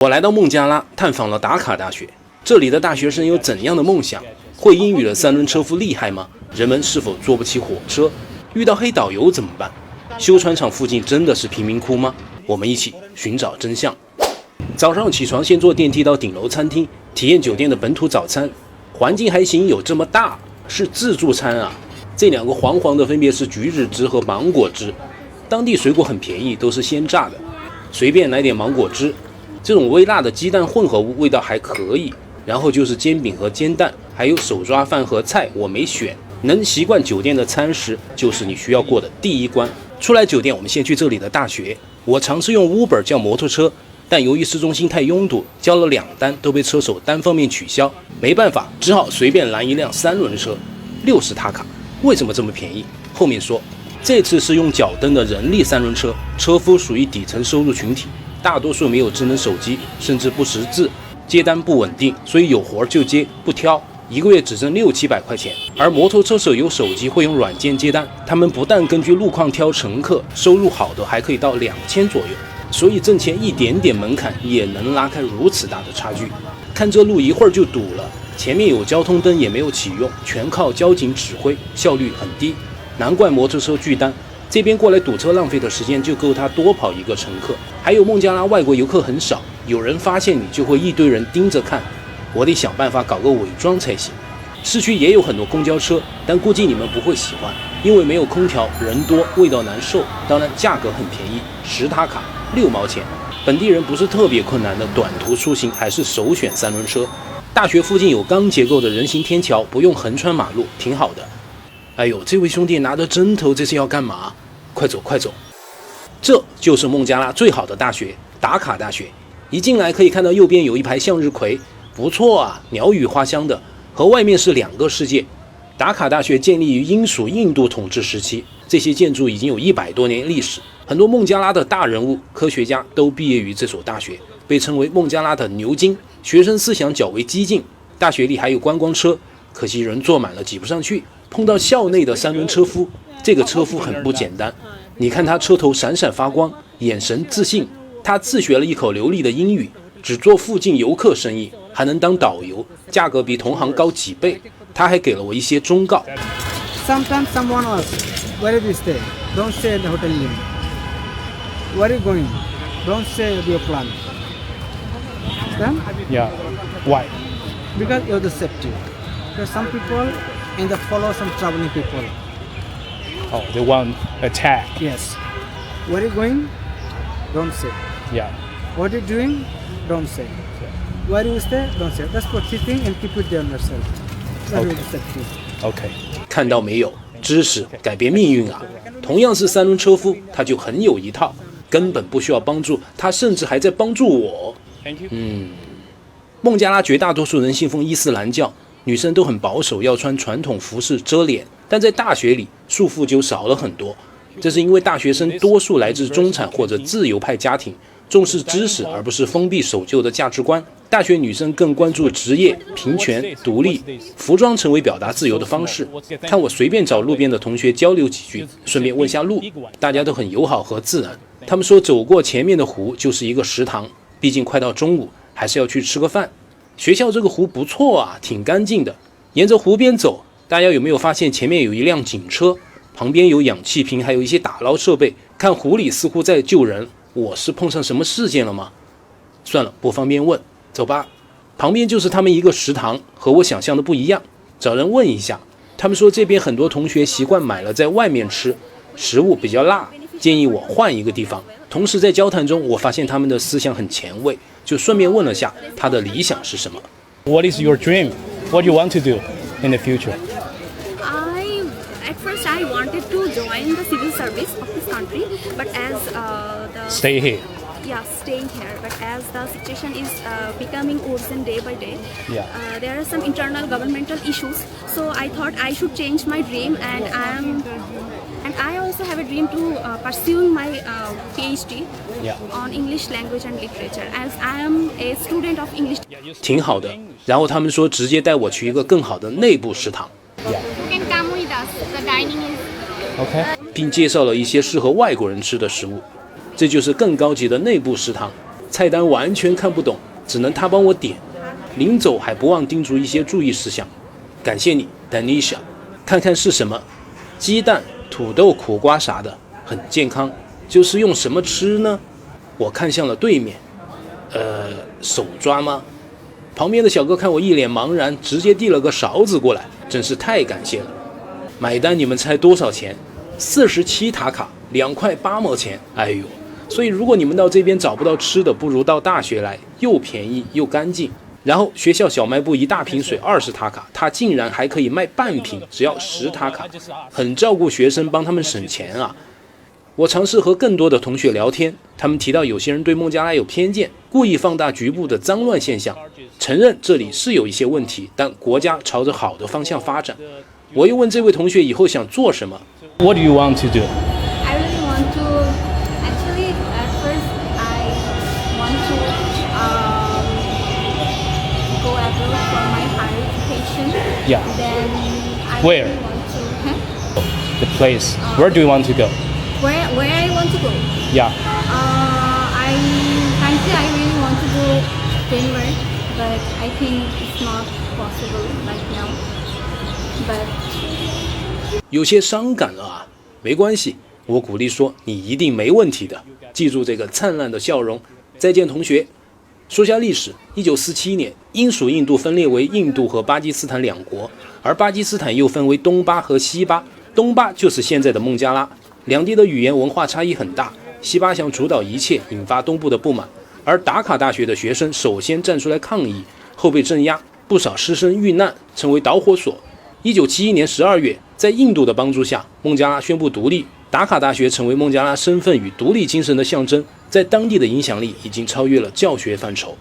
我来到孟加拉探访了达卡大学，这里的大学生有怎样的梦想？会英语的三轮车夫厉害吗？人们是否坐不起火车？遇到黑导游怎么办？修船厂附近真的是贫民窟吗？我们一起寻找真相。早上起床先坐电梯到顶楼餐厅，体验酒店的本土早餐，环境还行，有这么大，是自助餐啊。这两个黄黄的分别是橘子汁和芒果汁，当地水果很便宜，都是鲜榨的，随便来点芒果汁。这种微辣的鸡蛋混合物味道还可以，然后就是煎饼和煎蛋，还有手抓饭和菜，我没选。能习惯酒店的餐食，就是你需要过的第一关。出来酒店，我们先去这里的大学。我尝试用 Uber 叫摩托车，但由于市中心太拥堵，叫了2单都被车手单方面取消，没办法，只好随便拦一辆3轮车，60塔卡。为什么这么便宜？后面说。这次是用脚蹬的人力3轮车，车夫属于底层收入群体，大多数没有智能手机，甚至不识字，接单不稳定，所以有活就接，不挑，一个月只挣600-700块钱。而摩托车手有手机，会用软件接单，他们不但根据路况挑乘客，收入好的还可以到2000左右，所以挣钱一点点门槛也能拉开如此大的差距。看这路一会儿就堵了，前面有交通灯也没有启用，全靠交警指挥，效率很低。难怪摩托车巨单，这边过来堵车浪费的时间就够他多跑一个乘客。还有孟加拉外国游客很少，有人发现你就会一堆人盯着看，我得想办法搞个伪装才行。市区也有很多公交车，但估计你们不会喜欢，因为没有空调，人多，味道难受。当然价格很便宜，10塔卡6毛钱。本地人不是特别困难的短途出行，还是首选3轮车。大学附近有钢结构的人行天桥，不用横穿马路，挺好的。哎呦，这位兄弟拿着针头，这是要干嘛？快走快走！这就是孟加拉最好的大学——达卡大学。一进来可以看到右边有一排向日葵，不错啊，鸟语花香的，和外面是2个世界。达卡大学建立于英属印度统治时期，这些建筑已经有100多年历史，很多孟加拉的大人物、科学家都毕业于这所大学，被称为孟加拉的牛津。学生思想较为激进，大学里还有观光车，可惜人坐满了，挤不上去。碰到校内的3轮车夫，这个车夫很不简单。你看他车头闪闪发光，眼神自信。他自学了一口流利的英语，只做附近游客生意，还能当导游，价格比同行高几倍。他还给了我一些忠告。Sometimes someone asks, where do you stay? Don't stay at the hotel name. Where are you going? Don't say your plan. Then? Yeah. Why? Because you're the safety. Because some people and they follow some traveling people. Oh, they want attack. Yes. Where are you going? Don't say. Yeah. What are you doing? Don't say. Where do you stay? Don't say. That's what you think and keep it there yourself. That will be safety. Okay. 看到没有，知识改变命运啊！同样是3轮车夫，他就很有一套，根本不需要帮助，他甚至还在帮助我。Thank you. 孟加拉绝大多数人信奉伊斯兰教。女生都很保守，要穿传统服饰遮脸，但在大学里束缚就少了很多。这是因为大学生多数来自中产或者自由派家庭，重视知识而不是封闭守旧的价值观。大学女生更关注职业、平权、独立，服装成为表达自由的方式。看我随便找路边的同学交流几句，顺便问下路，大家都很友好和自然。他们说走过前面的湖就是一个食堂，毕竟快到中午，还是要去吃个饭。学校这个湖不错啊，挺干净的。沿着湖边走，大家有没有发现前面有一辆警车，旁边有氧气瓶，还有一些打捞设备。看湖里似乎在救人，我是碰上什么事件了吗？算了，不方便问，走吧。旁边就是他们一个食堂，和我想象的不一样。找人问一下，他们说这边很多同学习惯买了在外面吃，食物比较辣，建议我换一个地方。同时在交谈中，我发现他们的思想很前卫，就顺便问了下他的理想是什么。What is your dream? What do you want to do in the future? At first I wanted to join the civil service of this country, but as Stay here. staying here. But as the situation is becoming worsen day by day, Yeah. There are some internal governmental issues. So I thought I should change my dream, and I also have a dream to pursue my PhD Yeah. on English language and literature, as I am a student of English. 挺好的。然后他们说直接带我去一个更好的内部食堂。You can come with us. The dining is Okay. 并介绍了一些适合外国人吃的食物。这就是更高级的内部食堂。菜单完全看不懂，只能他帮我点。临走还不忘叮嘱一些注意事项。感谢你 Danisha， 看看是什么，鸡蛋、土豆、苦瓜啥的，很健康。就是用什么吃呢？我看向了对面，手抓吗？旁边的小哥看我一脸茫然，直接递了个勺子过来，真是太感谢了。买单你们猜多少钱？47塔卡，2块8毛钱。哎呦，所以如果你们到这边找不到吃的，不如到大学来，又便宜又干净。然后学校小卖部一大瓶水20塔卡，他竟然还可以卖半瓶，只要10塔卡，很照顾学生，帮他们省钱啊。我尝试和更多的同学聊天，他们提到有些人对孟加拉有偏见，故意放大局部的脏乱现象，承认这里是有一些问题，但国家朝着好的方向发展。我又问这位同学以后想做什么。 What do you want to do? I really want to, actually at first I want to go abroad for my higher education. Yeah. Then I Where? really want to, The place. Where do you want to go? where I want to go? Yeah. I really want to go Denmark, but I think it's not possible right now. But 有些伤感了啊，没关系，我鼓励说你一定没问题的，记住这个灿烂的笑容。再见，同学。说下历史，1947年，英属印度分裂为印度和巴基斯坦两国，而巴基斯坦又分为东巴和西巴。东巴就是现在的孟加拉，两地的语言文化差异很大。西巴想主导一切，引发东部的不满，而达卡大学的学生首先站出来抗议，后被镇压，不少师生遇难，成为导火索。1971年12月，在印度的帮助下，孟加拉宣布独立，达卡大学成为孟加拉身份与独立精神的象征，在当地的影响力已经超越了教学范畴。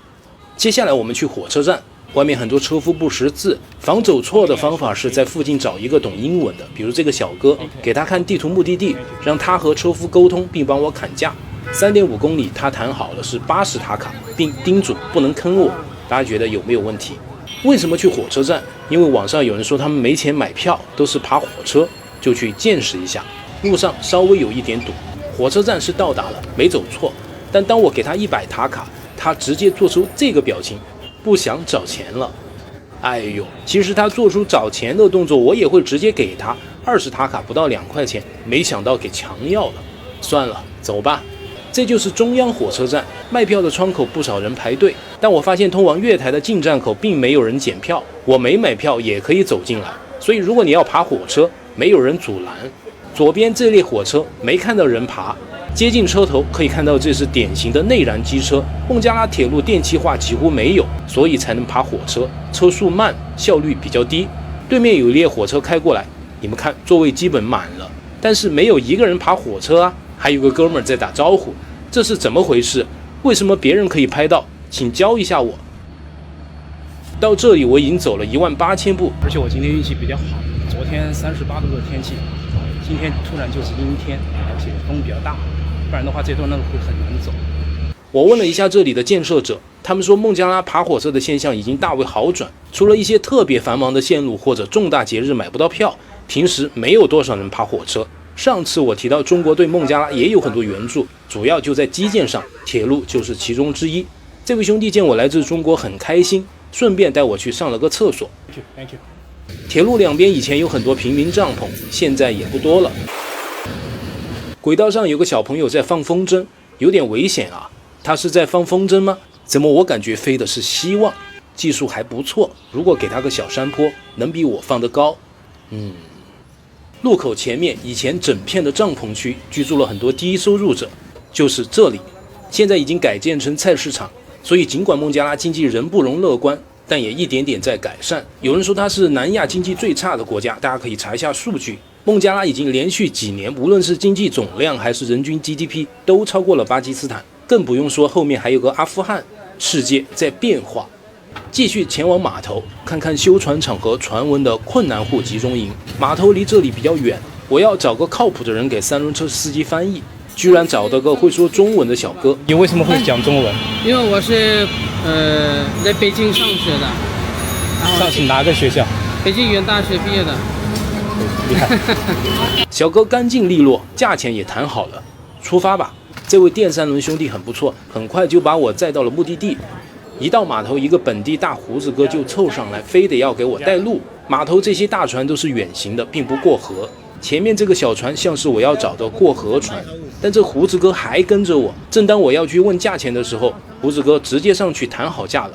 接下来我们去火车站，外面很多车夫不识字，防走错的方法是在附近找一个懂英文的，比如这个小哥，给他看地图目的地，让他和车夫沟通，并帮我砍价。3.5公里，他谈好了是80塔卡，并叮嘱不能坑我。大家觉得有没有问题？为什么去火车站？因为网上有人说他们没钱买票，都是爬火车，就去见识一下。路上稍微有一点堵，火车站是到达了，没走错。但当我给他100塔卡，他直接做出这个表情，不想找钱了。哎呦，其实他做出找钱的动作，我也会直接给他20塔卡，不到2块钱，没想到给强要了。算了，走吧。这就是中央火车站，卖票的窗口不少人排队，但我发现通往月台的进站口并没有人检票，我没买票也可以走进来，所以如果你要爬火车，没有人阻拦。左边这列火车没看到人爬，接近车头可以看到这是典型的内燃机车，孟加拉铁路电气化几乎没有，所以才能爬火车，车速慢，效率比较低。对面有一列火车开过来，你们看座位基本满了，但是没有一个人爬火车啊，还有个哥们儿在打招呼，这是怎么回事？为什么别人可以拍到？请教一下我。到这里我已经走了18000步，而且我今天运气比较好，昨天38度的天气，今天突然就是阴天，而且风比较大，不然的话这段路会很难走。我问了一下这里的建设者，他们说孟加拉爬火车的现象已经大为好转，除了一些特别繁忙的线路或者重大节日买不到票，平时没有多少人爬火车。上次我提到中国对孟加拉也有很多援助，主要就在基建上，铁路就是其中之一。这位兄弟见我来自中国很开心，顺便带我去上了个厕所。Thank you. 铁路两边以前有很多平民帐篷，现在也不多了。轨道上有个小朋友在放风筝，有点危险啊。他是在放风筝吗？怎么我感觉飞的是希望？技术还不错，如果给他个小山坡，能比我放得高。路口前面以前整片的帐篷区居住了很多低收入者，就是这里，现在已经改建成菜市场。所以尽管孟加拉经济仍不容乐观，但也一点点在改善。有人说它是南亚经济最差的国家，大家可以查一下数据。孟加拉已经连续几年，无论是经济总量还是人均 GDP 都超过了巴基斯坦，更不用说后面还有个阿富汗。世界在变化。继续前往码头，看看修船厂和传闻的困难户集中营。码头离这里比较远，我要找个靠谱的人给三轮车司机翻译。居然找到个会说中文的小哥。你为什么会讲中文？因为我是在北京上学的，然后上是哪个学校？北京语言大学毕业的。厉害。小哥干净利落，价钱也谈好了，出发吧。这位电三轮兄弟很不错，很快就把我载到了目的地。一到码头，一个本地大胡子哥就凑上来，非得要给我带路。码头这些大船都是远行的，并不过河。前面这个小船像是我要找的过河船，但这胡子哥还跟着我。正当我要去问价钱的时候，胡子哥直接上去谈好价了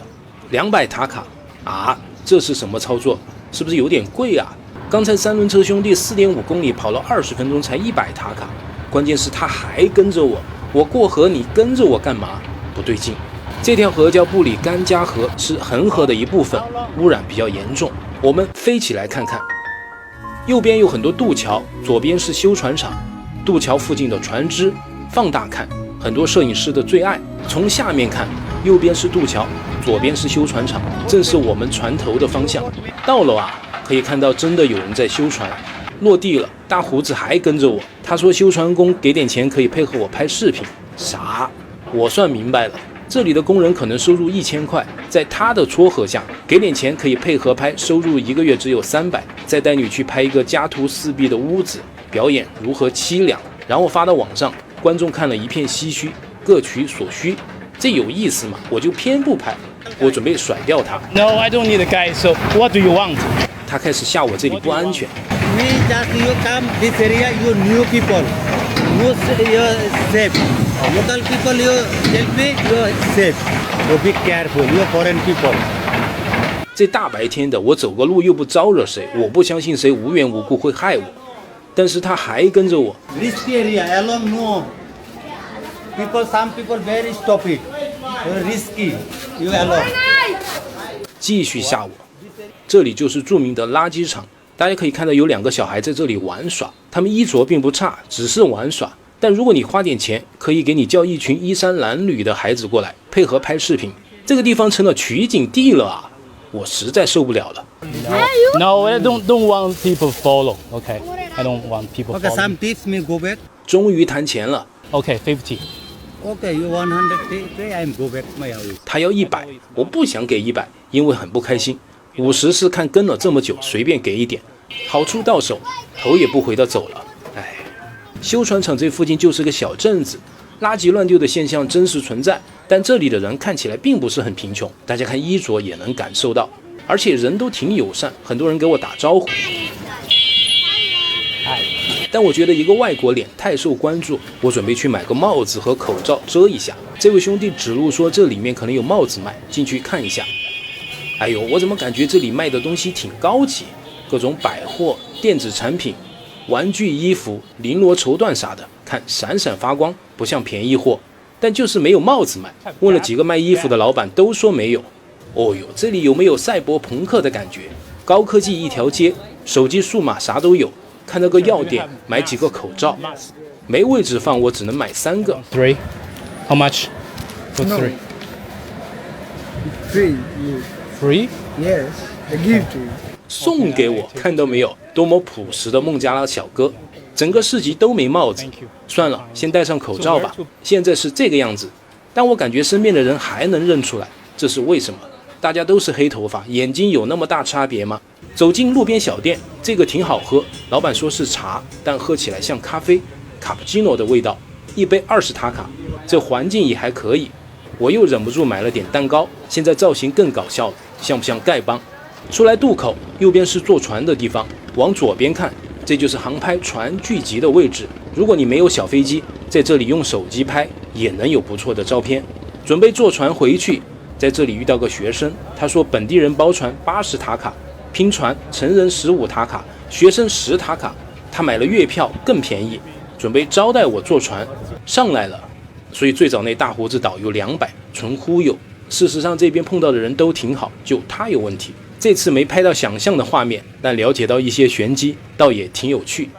，200塔卡啊！这是什么操作？是不是有点贵啊？刚才三轮车兄弟4.5公里跑了20分钟才100塔卡，关键是他还跟着我。我过河，你跟着我干嘛？不对劲。这条河叫布里甘加河，是恒河的一部分，污染比较严重。我们飞起来看看。右边有很多渡桥，左边是修船厂。渡桥附近的船只，放大看，很多摄影师的最爱。从下面看，右边是渡桥，左边是修船厂，正是我们船头的方向。到了啊，可以看到真的有人在修船。落地了，大胡子还跟着我。他说修船工给点钱可以配合我拍视频。啥？我算明白了。这里的工人可能收入1000块，在他的撮合下，给点钱可以配合拍，收入1个月只有300，再带你去拍一个家徒四壁的屋子，表演如何凄凉，然后发到网上，观众看了一片唏嘘，各取所需，这有意思吗？我就偏不拍，我准备甩掉他。No, I don't need a guide. So what do you want? 他开始吓我这里不安全。We just you come this area, you new people, you safe. Local people, you help me, you safe. So be careful, you foreign people. 这大白天的，我走个路又不招惹谁，我不相信谁无缘无故会害我。但是他还跟着我。Risky area, along no. People, some people very stupid. Risky, you alone. 继续吓我。这里就是著名的垃圾场，大家可以看到有2个小孩在这里玩耍，他们衣着并不差，只是玩耍。但如果你花点钱，可以给你叫一群衣衫褴褛的孩子过来配合拍视频。这个地方成了取景地了啊！我实在受不了了。No, I don't want people follow. Okay, I don't want people Okay, follow. some teach me go back. 终于谈钱了。Okay, 50. Okay, you 100 pay, I'm go back my house. 他要100，我不想给100，因为很不开心。50是看跟了这么久，随便给一点，好处到手，头也不回的走了。哎，修船厂这附近就是个小镇子，垃圾乱丢的现象真实存在，但这里的人看起来并不是很贫穷，大家看衣着也能感受到，而且人都挺友善，很多人给我打招呼。但我觉得一个外国脸太受关注，我准备去买个帽子和口罩遮一下。这位兄弟指路说这里面可能有帽子卖，进去看一下。哎呦，我怎么感觉这里卖的东西挺高级，各种百货、电子产品、玩具、衣服、绫罗绸缎啥的，看闪闪发光，不像便宜货。但就是没有帽子卖，问了几个卖衣服的老板都说没有。哦呦，这里有没有赛博朋克的感觉？高科技一条街，手机数码啥都有。看到个药店，买几个口罩，没位置放，我只能买3个。3. How much? For 3. Free, you. Free? Yes, I give to you. 送给我，看到没有？多么朴实的孟加拉小哥！整个市集都没帽子，算了，先戴上口罩吧。现在是这个样子，但我感觉身边的人还能认出来，这是为什么？大家都是黑头发，眼睛有那么大差别吗？走进路边小店，这个挺好喝，老板说是茶，但喝起来像咖啡，卡布奇诺的味道，一杯20塔卡，这环境也还可以。我又忍不住买了点蛋糕，现在造型更搞笑了，像不像丐帮？出来渡口，右边是坐船的地方，往左边看，这就是航拍船聚集的位置。如果你没有小飞机，在这里用手机拍也能有不错的照片。准备坐船回去，在这里遇到个学生，他说本地人包船80塔卡，拼船成人15塔卡，学生10塔卡。他买了月票更便宜，准备招待我坐船。上来了，所以最早那大胡子导游200，纯忽悠。事实上这边碰到的人都挺好，就他有问题。这次没拍到想象的画面，但了解到一些玄机，倒也挺有趣。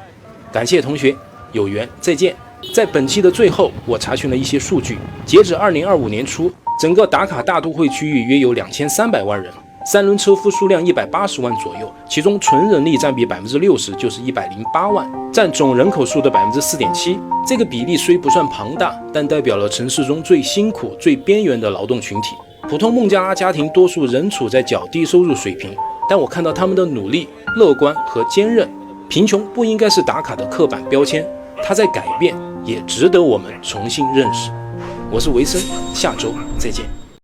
感谢同学，有缘再见。在本期的最后，我查询了一些数据，截止2025年初，整个达卡大都会区域约有2300万人，三轮车夫数量180万左右，其中纯人力占比60%，就是108万，占总人口数的4.7%。这个比例虽不算庞大，但代表了城市中最辛苦、最边缘的劳动群体。普通孟加拉家庭多数仍处在较低收入水平，但我看到他们的努力、乐观和坚韧。贫穷不应该是打卡的刻板标签，它在改变。也值得我们重新认识。我是维森，下周再见。